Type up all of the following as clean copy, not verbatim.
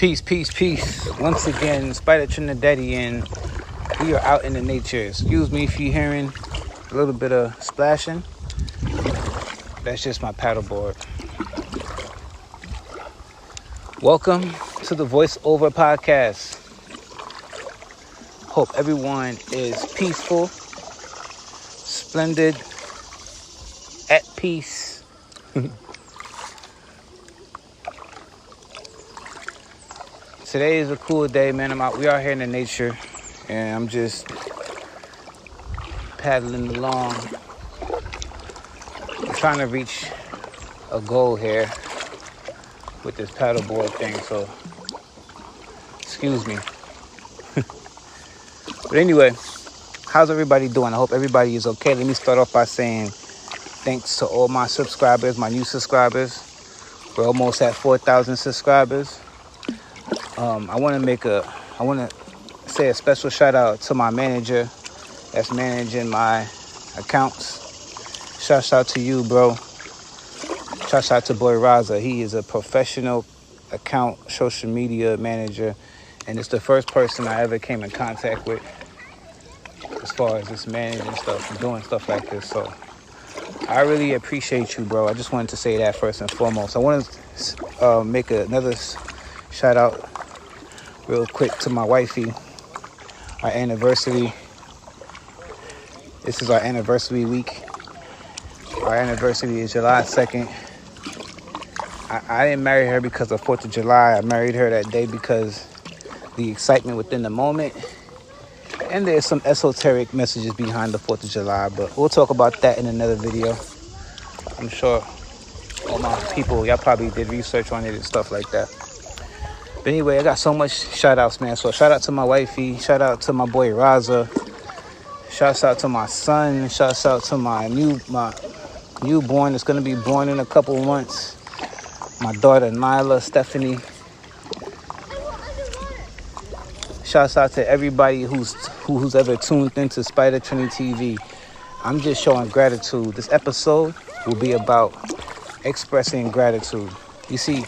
Peace, peace, peace. Once again, Spider Trinidadian, we are out in the nature. Excuse me if you're hearing a little bit of splashing. That's just my paddleboard. Welcome to the Voiceover Podcast. Hope everyone is peaceful, splendid, at peace. Today is a cool day, man. We are here in the nature, and I'm just paddling along. I'm trying to reach a goal here with this paddleboard thing, so excuse me. But anyway, how's everybody doing? I hope everybody is okay. Let me start off by saying thanks to all my subscribers, my new subscribers. We're almost at 4,000 subscribers. I want to say a special shout out to my manager that's managing my accounts. Shout out to you, bro. Shout out to Boy Raza. He is a professional account social media manager, and it's the first person I ever came in contact with as far as this managing stuff and doing stuff like this. So I really appreciate you, bro. I just wanted to say that first and foremost. I want to make another shout out real quick to my wifey. Our anniversary. This is our anniversary week. Our anniversary is July 2nd. I didn't marry her because of 4th of July. I married her that day because the excitement within the moment. And there's some esoteric messages behind the 4th of July. But we'll talk about that in another video. I'm sure all my people, y'all probably did research on it and stuff like that. But anyway, I got so much shout outs, man. So shout out to my wifey. Shout out to my boy Raza. Shouts out to my son. Shouts out to my newborn that's going to be born in a couple months. My daughter Nyla, Stephanie. Shouts out to everybody who's ever tuned into Spider Trinity TV. I'm just showing gratitude. This episode will be about expressing gratitude. You see,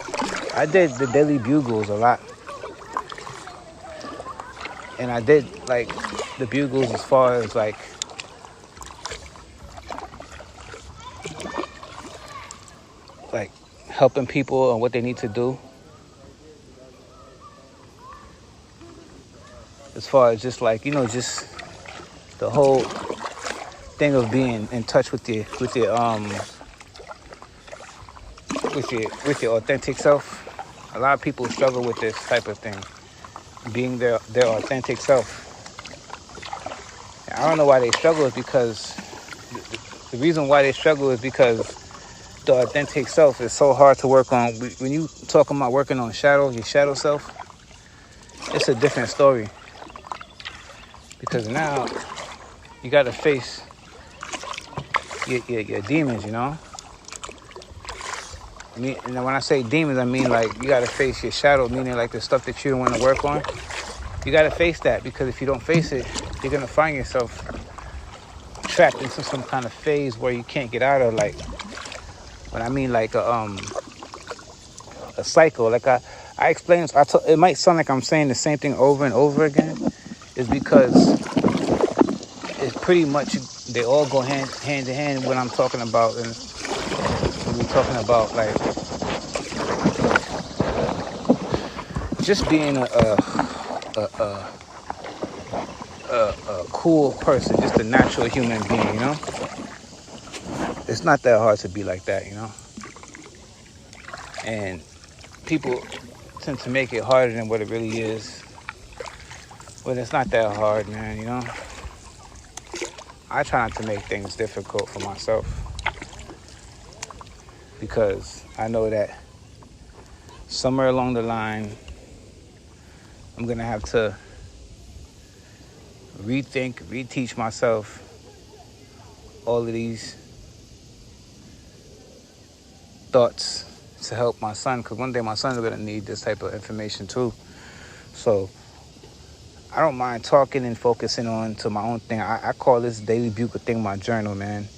I did the Daily Bugles a lot. And I did like the Bugles as far as like helping people and what they need to do. As far as just like, just the whole thing of being in touch with your authentic self. A lot of people struggle with this type of thing, being their authentic self. And I don't know why they struggle is because the reason why they struggle is because the authentic self is so hard to work on. When you talking about working on your shadow self, it's a different story. Because now you got to face your demons, I mean, and when I say demons, I mean like you got to face your shadow, meaning like the stuff that you don't want to work on. You got to face that, because if you don't face it, you're going to find yourself trapped into some kind of phase where you can't get out of. Like, when I mean like a cycle, like I explained, it might sound like I'm saying the same thing over and over again, is because it's pretty much, they all go hand in hand when I'm talking about, and when we're talking about like just being a cool person, just a natural human being, It's not that hard to be like that, And people tend to make it harder than what it really is. But it's not that hard, man, I try not to make things difficult for myself, because I know that somewhere along the line, I'm going to have to reteach myself all of these thoughts to help my son, because one day my son's going to need this type of information too. So I don't mind talking and focusing on to my own thing. I call this Daily Bugle thing my journal, man.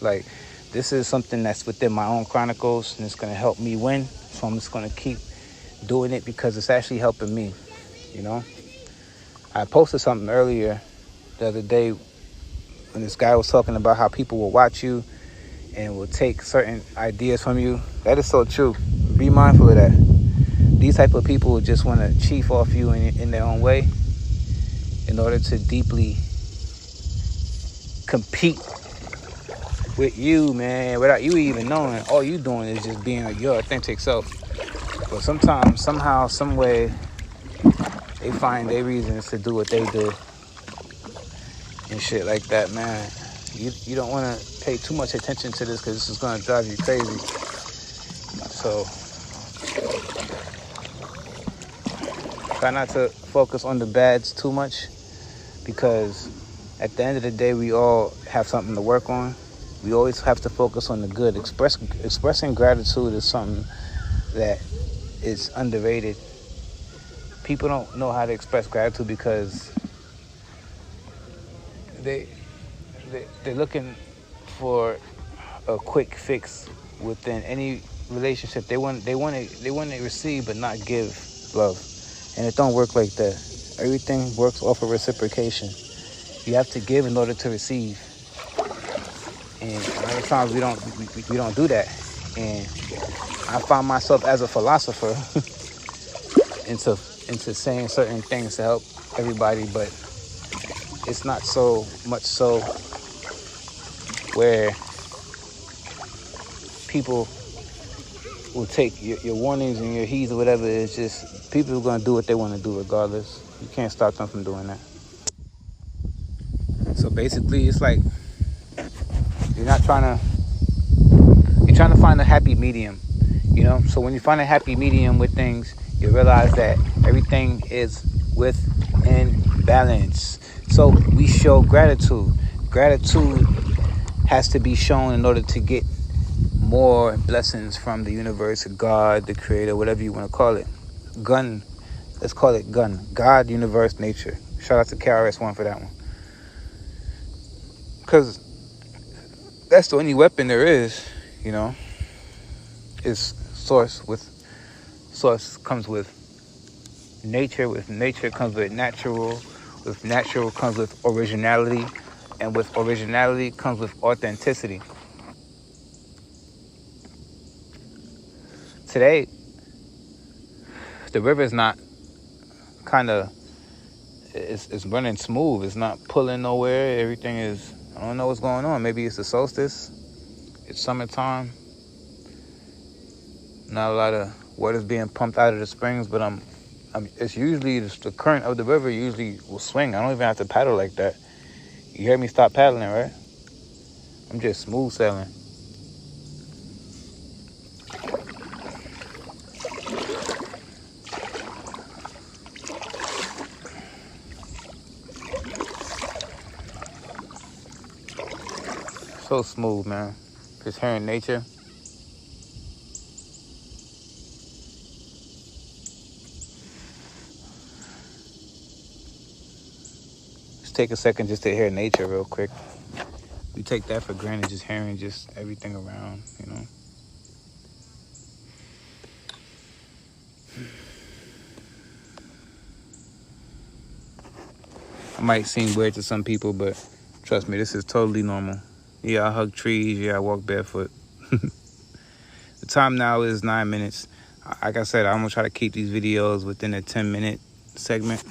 Like, this is something that's within my own chronicles, and it's going to help me win. So I'm just going to keep doing it because it's actually helping me, you know? I posted something earlier the other day when this guy was talking about how people will watch you and will take certain ideas from you. That is so true. Be mindful of that. These type of people will just want to chief off you in their own way in order to deeply compete with you, man, without you even knowing. All you doing is just being your authentic self. But sometimes, somehow, some way, they find their reasons to do what they do and shit like that, man. You don't want to pay too much attention to this because this is going to drive you crazy. So try not to focus on the bads too much, because at the end of the day, we all have something to work on. We always have to focus on the good. Expressing gratitude is something that is underrated. People don't know how to express gratitude because they're looking for a quick fix within any relationship. They want to receive but not give love, and it don't work like that. Everything works off of reciprocation. You have to give in order to receive, and a lot of times we don't do that. And I find myself as a philosopher into saying certain things to help everybody, but it's not so much so where people will take your warnings and your heeds or whatever. It's just people are going to do what they want to do regardless. You can't stop them from doing that. So basically, it's like you're trying to find a happy medium, you know? So when you find a happy medium with things, you realize that everything is within balance. So we show gratitude. Gratitude has to be shown in order to get more blessings from the universe, God, the creator, whatever you want to call it. Gun. Let's call it gun. God, universe, nature. Shout out to KRS-One for that one. Because that's the only weapon there is, you know. Is source comes with nature. With nature comes with natural. With natural comes with originality. And with originality comes with authenticity. Today, the river is not it's running smooth. It's not pulling nowhere. Everything is, I don't know what's going on. Maybe it's the solstice. It's summertime. Not a lot of water's being pumped out of the springs, but it's usually the current of the river usually will swing. I don't even have to paddle like that. You hear me stop paddling, right? I'm just smooth sailing. So smooth, man. Just hearing nature. Just take a second just to hear nature real quick. We take that for granted, just hearing just everything around, you know. It might seem weird to some people, but trust me, this is totally normal. Yeah, I hug trees. Yeah, I walk barefoot. The time now is 9 minutes. Like I said, I'm going to try to keep these videos within a 10-minute segment.